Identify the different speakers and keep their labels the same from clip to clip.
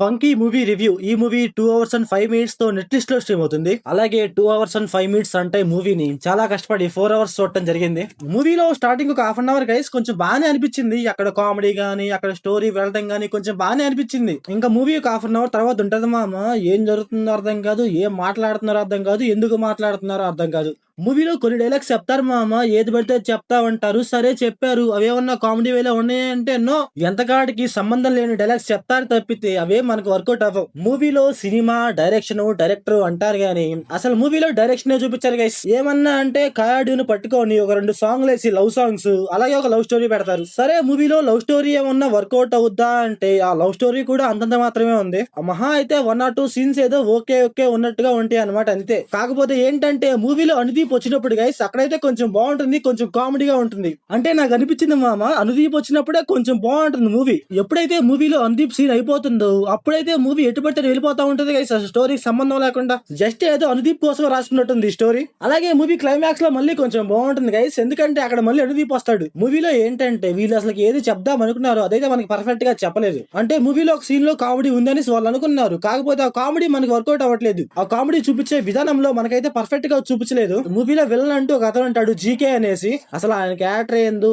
Speaker 1: Funky movie review. ఈ movie 2 hours and 5 minutes తో Netflix లో స్ట్రీమ్ అవుతుంది. అలాగే 2 అవర్స్ అండ్ 5 మినిట్స్ అంటే మూవీని చాలా కష్టపడి 4 అవర్స్ చూడటం జరిగింది. మూవీలో స్టార్టింగ్ ఒక హాఫ్ అన్ అవర్ గైస్ కొంచెం బానే అనిపించింది. అక్కడ కామెడీ గానీ, అక్కడ స్టోరీ వెళ్ళడం గానీ కొంచెం బానే అనిపించింది. ఇంకా మూవీ ఒక హాఫ్ అన్ అవర్ తర్వాత ఉంటది మామ. ఏం జరుగుతుందో అర్థం కాదు, ఏం మాట్లాడుతున్నారో అర్థం కాదు, ఎందుకు మాట్లాడుతున్నారో అర్థం కాదు. మూవీలో కొన్ని డైలాగ్స్ చెప్తారు మామ. ఏది పడితే అది చెప్తా ఉంటారు. సరే చెప్పారు, అవేమన్నా కామెడీ వేలో ఉన్నాయంటే నో. ఎంతకాడికి సంబంధం లేని డైలాగ్స్ చెప్తారు తప్పితే అవే మనకు వర్కౌట్ అవ్వవు. మూవీలో సినిమా డైరెక్షన్, డైరెక్టర్ అంటారు గానీ అసలు మూవీలో డైరెక్షన్ చూపించారు గైస్. ఏమన్నా అంటే కాయాడ్యూని పట్టుకొని ఒక 2 సాంగ్లు వేసి లవ్ సాంగ్స్, అలాగే ఒక లవ్ స్టోరీ పెడతారు. సరే మూవీలో లవ్ స్టోరీ ఏమన్నా వర్కౌట్ అవుద్దా అంటే ఆ లవ్ స్టోరీ కూడా అంతంత మాత్రమే ఉంది. ఆ మహా అయితే 1 or 2 సీన్స్ ఏదో ఓకే ఓకే ఉన్నట్టుగా ఉంటాయి అనమాట, అంతే. కాకపోతే ఏంటంటే మూవీలో అనుదీప్ వచ్చినప్పుడు గైస్ అక్కడైతే కొంచెం బాగుంటుంది, కొంచెం కామెడీగా ఉంటుంది. అంటే నాకు అనిపించింది మామ, అనుదీప్ వచ్చినప్పుడే కొంచెం బాగుంటుంది మూవీ. ఎప్పుడైతే మూవీలో అనుదీప్ సీన్ అయిపోతుందో అప్పుడైతే మూవీ ఎటు పడితే వెళ్ళిపోతా ఉంటుంది గైస్. అసలు స్టోరీకి సంబంధం లేకుండా జస్ట్ ఏదో అనుదీప్ కోసం రాసుకున్నట్టుంది ఈ స్టోరీ. అలాగే మూవీ క్లైమాక్స్ లో మళ్ళీ కొంచెం బాగుంటుంది గైస్, ఎందుకంటే అక్కడ మళ్ళీ అనుదీప్ వస్తాడు. మూవీలో ఏంటంటే వీళ్ళు అసలు ఏది చెప్దాం అనుకున్నారో అదైతే మనకి పర్ఫెక్ట్ గా చెప్పలేదు. అంటే మూవీలో ఒక సీన్ లో కామెడీ ఉందని వాళ్ళు అనుకున్నారు, కాకపోతే ఆ కామెడీ మనకి వర్కౌట్ అవ్వట్లేదు. ఆ కామెడీ చూపించే విధానంలో మనకైతే పర్ఫెక్ట్ గా చూపించలేదు. మూవీలో విలన్ అంటూ ఒక అతను ఉంటాడు, జీకే అనేసి. అసలు ఆయన క్యారెక్టర్ ఏందో,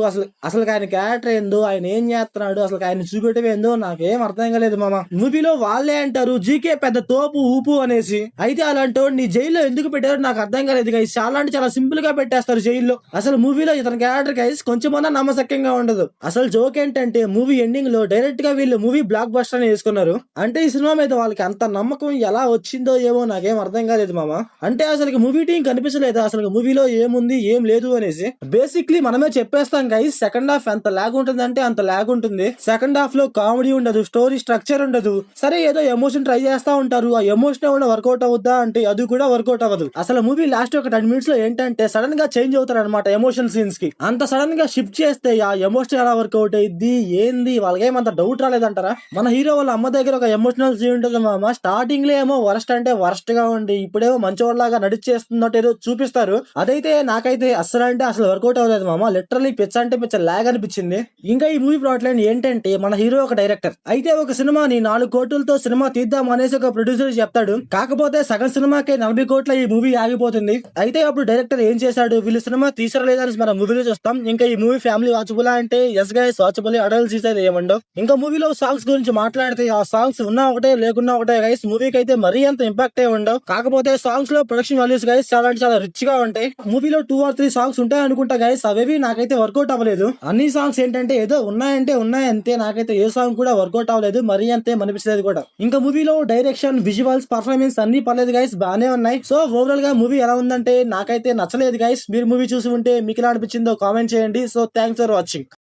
Speaker 1: అసలు ఆయన క్యారెక్టర్ ఏందో, ఆయన ఏం చేస్తున్నాడు, అసలు ఆయన చూపెట్టడం ఏందో నాకేం అర్థం కాలేదు మామ. మూవీలో వాళ్ళే అంటారు జీకే పెద్ద తోపు ఊపు అనేసి. అయితే అలాంటి నీ జైల్లో ఎందుకు పెట్టారో నాకు అర్థం కాలేదు గైస్. చాలా అంటే చాలా సింపుల్ గా పెట్టేస్తారు జైల్లో. అసలు మూవీలో ఇతని క్యారెక్టర్ గైస్ కొంచెమన్నా నమ్మశక్యంగా ఉండదు. అసలు జోక్ ఏంటంటే మూవీ ఎండింగ్ లో డైరెక్ట్ గా వీళ్ళు మూవీ బ్లాక్ బస్టర్ అని వేసుకున్నారు. అంటే ఈ సినిమా మీద వాళ్ళకి అంత నమ్మకం ఎలా వచ్చిందో ఏమో నాకేం అర్థం కాలేదు మామ. అంటే అసలు మూవీ టీం కనిపించలేదా అసలు మూవీలో ఏముంది ఏం లేదు అనేసి? బేసిక్లీ మనమే చెప్పేస్తాం గైస్, సెకండ్ హాఫ్ ఎంత లాగ్ ఉంటుంది అంటే అంత లాగ్ ఉంటుంది. సెకండ్ హాఫ్ లో కామెడీ ఉండదు, స్టోరీ స్ట్రక్చర్ ఉండదు. సరే ఏదో ఎమోషన్ ట్రై చేస్తా ఉంటారు, ఆ ఎమోషన్ ఏమైనా వర్కౌట్ అవుద్దా అంటే అది కూడా వర్కౌట్ అవ్వదు. అసలు మూవీ లాస్ట్ ఒక 10 మినిట్స్ లో ఏంటంటే సడన్ గా చేంజ్ అవుతారు అనమాట ఎమోషన్ సీన్స్ కి. అంత సడన్ గా షిఫ్ట్ చేస్తే ఆ ఎమోషన్ ఎలా వర్కౌట్ అయ్యింది ఏంది వాళ్ళకేమంత డౌట్ రాలేదంటారా? మన హీరో వాళ్ళ అమ్మ దగ్గర ఒక ఎమోషనల్ సీన్ ఉంటుంది మామ. స్టార్టింగ్ లో ఏమో వరస్ట్ అంటే వరస్ట్ గా ఉండి ఇప్పుడేమో మంచివాళ్ళలాగా నడిచేస్తున్నట్టు ఏదో చూపిస్తారు. అదైతే నాకైతే అసలు అంటే అసలు వర్కౌట్ అవ్వలేదు మామ. లిటరలీ పిచ్చ అంటే పిచ్చ లాగ్ అనిపించింది. ఇంకా ఈ మూవీ ప్లాట్ లైన్ ఏంటంటే మన హీరో ఒక డైరెక్టర్ అయితే ఒక సినిమాని 4 కోట్లతో సినిమా తీద్దాం అనేసి ఒక ప్రొడ్యూసర్ చెప్తాడు. కాకపోతే సగం సినిమాకే 40 కోట్ల ఈ మూవీ ఆగిపోతుంది. అయితే అప్పుడు డైరెక్టర్ ఏం చేశాడు, వీళ్ళు సినిమా తీసరలేదని మనం మూవీలో చూస్తాం. ఇంకా ఈ మూవీ ఫ్యామిలీ వాచబుల్ అంటే ఎస్ గైస్ వాచబుల్, అడల్ట్స్ అయితే ఏమండవు. ఇంకా మూవీలో సాంగ్స్ గురించి మాట్లాడితే ఆ సాంగ్స్ ఉన్నా ఒకటే లేకున్నా ఒకటే గైస్. మూవీకి అయితే మరీ అంత ఇంపాక్ట్ ఏ ఉండవు. కాకపోతే సాంగ్స్ లో ప్రొడక్షన్ వాల్యూస్ గైస్ చాలా అంటే చాలా రిచ్ గా ఉంటాయి. మూవీలో 2 or 3 సాంగ్స్ ఉంటాయి అనుకుంటా గైస్, అవేవి నాకైతే వర్కౌట్ అవ్వలేదు. అన్ని సాంగ్స్ ఏంటంటే ఏదో ఉన్నాయంటే ఉన్నాయంతే, నాకైతే ఏ సాంగ్ కూడా వర్కౌట్ అవ్వలేదు, మరీ అంతే అనిపించలేదు కూడా. ఇంకా మూవీలో డైరెక్షన్, విజువల్స్, పర్ఫార్మెన్స్ అన్ని పర్లేదు గైస్, బానే ఉన్నాయి. సో ఓవరాల్ గా మూవీ ఎలా ఉందంటే నాకైతే నచ్చలేదు గైస్. మీరు మూవీ చూసి ఉంటే మీకు ఎలా అనిపించిందో కామెంట్ చేయండి. So thanks for watching.